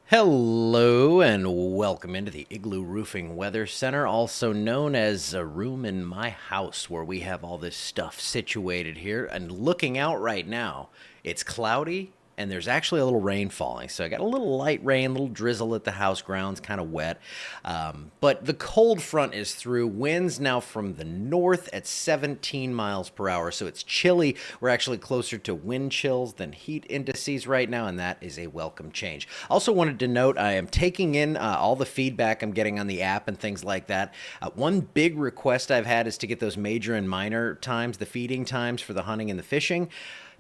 Hello and welcome into the Igloo Roofing Weather Center, also known as a room in my house where we have all this stuff situated here. And looking out right now, it's cloudy and there's actually a little rain falling. So I got a little light rain, a little drizzle at the house. Ground's kind of wet. But the cold front is through. Winds now from the north at 17 miles per hour. So it's chilly. We're actually closer to wind chills than heat indices right now, and that is a welcome change. Also wanted to note I am taking in all the feedback I'm getting on the app and things like that. One big request I've had is to get those major and minor times, the feeding times for the hunting and the fishing.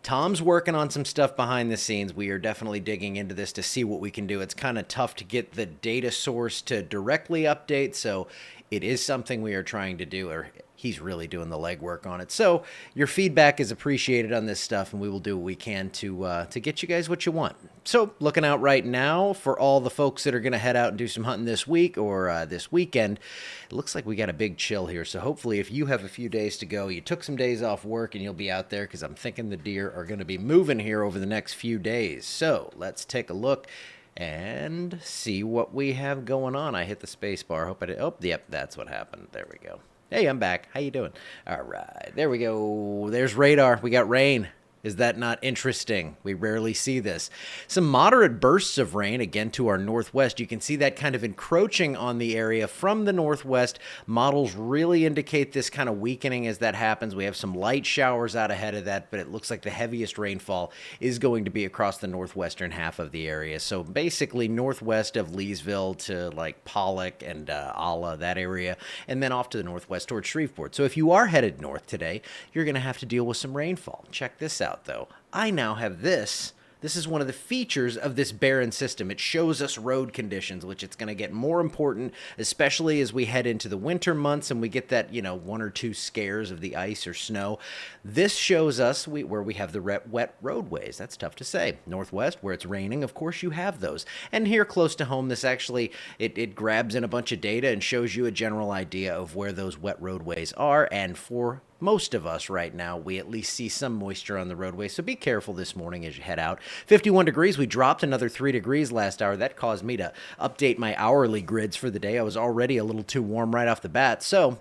Tom's working on some stuff behind the scenes. We are definitely digging into this to see what we can do. It's kind of tough to get the data source to directly update, so it is something we are trying to do, or he's really doing the legwork on it. So your feedback is appreciated on this stuff, and we will do what we can to get you guys what you want. So looking out right now for all the folks that are going to head out and do some hunting this week or this weekend, it looks like we got a big chill here. So hopefully if you have a few days to go, you took some days off work and you'll be out there, because I'm thinking the deer are going to be moving here over the next few days. So let's take a look and see what we have going on. I hit the space bar. Hope I did. Oh, yep, that's what happened. There we go. Hey, I'm back. How you doing? All right, there we go. There's radar. We got rain. Is that not interesting? We rarely see this. Some moderate bursts of rain, again, to our northwest. You can see that kind of encroaching on the area from the northwest. Models really indicate this kind of weakening as that happens. We have some light showers out ahead of that, but it looks like the heaviest rainfall is going to be across the northwestern half of the area. So basically northwest of Leesville to like Pollock and Alla, that area, and then off to the northwest towards Shreveport. So if you are headed north today, you're going to have to deal with some rainfall. Check this out, though. I now have this. This is one of the features of this barren system. It shows us road conditions, which it's going to get more important, especially as we head into the winter months and we get that, one or two scares of the ice or snow. This shows us where we have the wet roadways. That's tough to say. Northwest, where it's raining, of course, you have those. And here close to home, this actually, it grabs in a bunch of data and shows you a general idea of where those wet roadways are. And for most of us right now, we at least see some moisture on the roadway, so be careful this morning as you head out. 51 degrees, we dropped another 3 degrees last hour. That caused me to update my hourly grids for the day. I was already a little too warm right off the bat, so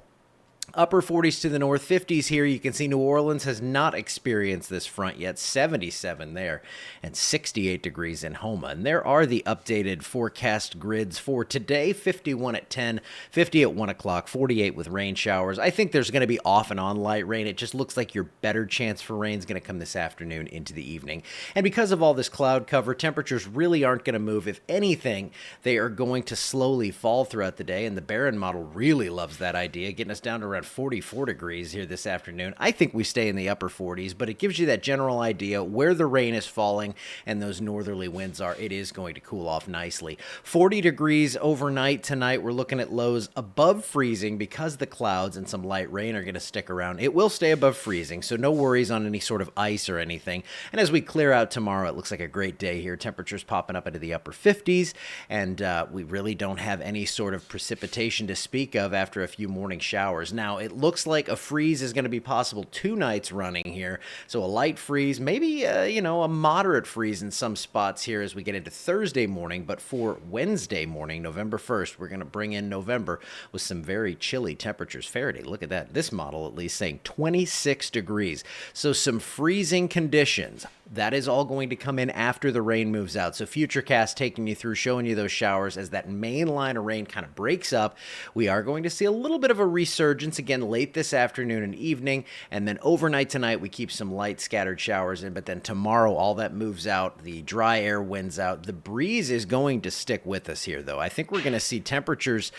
upper 40s to the north, 50s here. You can see New Orleans has not experienced this front yet. 77 there and 68 degrees in Homa. And there are the updated forecast grids for today. 51 at 10, 50 at 1 o'clock, 48 with rain showers. I think there's going to be off and on light rain. It just looks like your better chance for rain is going to come this afternoon into the evening. And because of all this cloud cover, temperatures really aren't going to move. If anything, they are going to slowly fall throughout the day. And the Barron model really loves that idea, getting us down to around 44 degrees here this afternoon. I think we stay in the upper 40s, but it gives you that general idea where the rain is falling and those northerly winds are. It is going to cool off nicely. 40 degrees overnight tonight. We're looking at lows above freezing because the clouds and some light rain are going to stick around. It will stay above freezing, so no worries on any sort of ice or anything. And as we clear out tomorrow, it looks like a great day here. Temperatures popping up into the upper 50s, and we really don't have any sort of precipitation to speak of after a few morning showers. Now, it looks like a freeze is going to be possible 2 nights running here. So a light freeze, maybe, a moderate freeze in some spots here as we get into Thursday morning. But for Wednesday morning, November 1st, we're going to bring in November with some very chilly temperatures. Faraday, look at that. This model at least saying 26 degrees. So some freezing conditions. That is all going to come in after the rain moves out. So Futurecast taking you through, showing you those showers as that main line of rain kind of breaks up. We are going to see a little bit of a resurgence again late this afternoon and evening. And then overnight tonight, we keep some light scattered showers in. But then tomorrow, all that moves out. The dry air winds out. The breeze is going to stick with us here, though. I think we're going to see temperatures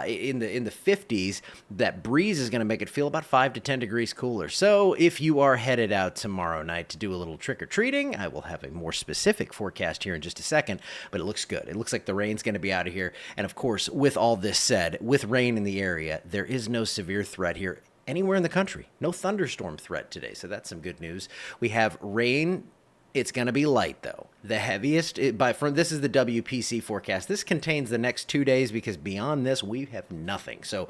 in the 50s. That breeze is going to make it feel about 5 to 10 degrees cooler. So if you are headed out tomorrow night to do a little trick-or-treating, I will have a more specific forecast here in just a second, but it looks good. It looks like the rain's going to be out of here. And of course, with all this said, with rain in the area, there is no severe threat here anywhere in the country. No thunderstorm threat today, so that's some good news. We have rain. It's going to be light, though. The heaviest, this is the WPC forecast. This contains the next 2 days because beyond this, we have nothing. So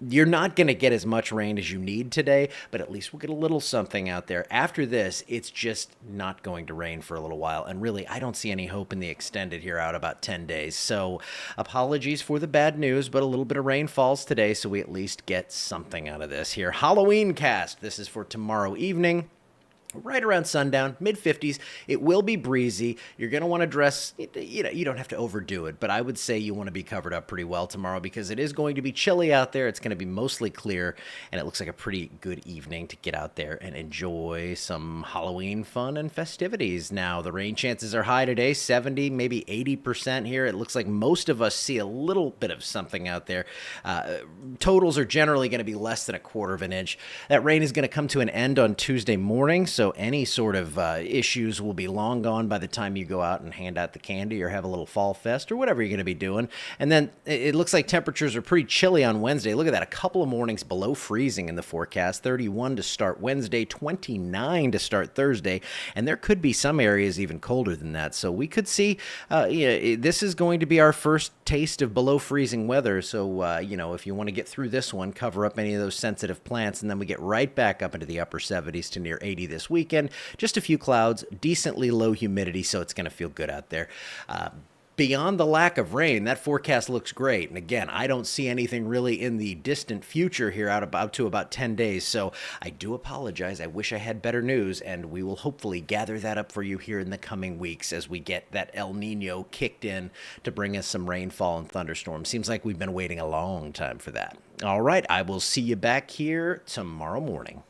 You're not going to get as much rain as you need today, but at least we'll get a little something out there. After this, it's just not going to rain for a little while. And really, I don't see any hope in the extended here out about 10 days. So apologies for the bad news, but a little bit of rain falls today, so we at least get something out of this here. Halloween cast. This is for tomorrow evening. Right around sundown, mid-50s. It will be breezy. You're going to want to dress, you don't have to overdo it, but I would say you want to be covered up pretty well tomorrow because it is going to be chilly out there. It's going to be mostly clear, and it looks like a pretty good evening to get out there and enjoy some Halloween fun and festivities. Now, the rain chances are high today, 70, maybe 80% here. It looks like most of us see a little bit of something out there. Totals are generally going to be less than a quarter of an inch. That rain is going to come to an end on Tuesday morning, so any sort of issues will be long gone by the time you go out and hand out the candy or have a little fall fest or whatever you're going to be doing. And then it looks like temperatures are pretty chilly on Wednesday. Look at that, a couple of mornings below freezing in the forecast. 31 to start Wednesday, 29 to start Thursday, and there could be some areas even colder than that. So we could see, this is going to be our first taste of below freezing weather. So, if you want to get through this one, cover up any of those sensitive plants, and then we get right back up into the upper 70s to near 80 this weekend. Just a few clouds, decently low humidity, so it's going to feel good out there. Beyond the lack of rain, that forecast looks great. And again, I don't see anything really in the distant future here out to about 10 days. So I do apologize. I wish I had better news, and we will hopefully gather that up for you here in the coming weeks as we get that El Nino kicked in to bring us some rainfall and thunderstorms. Seems like we've been waiting a long time for that. All right, I will see you back here tomorrow morning.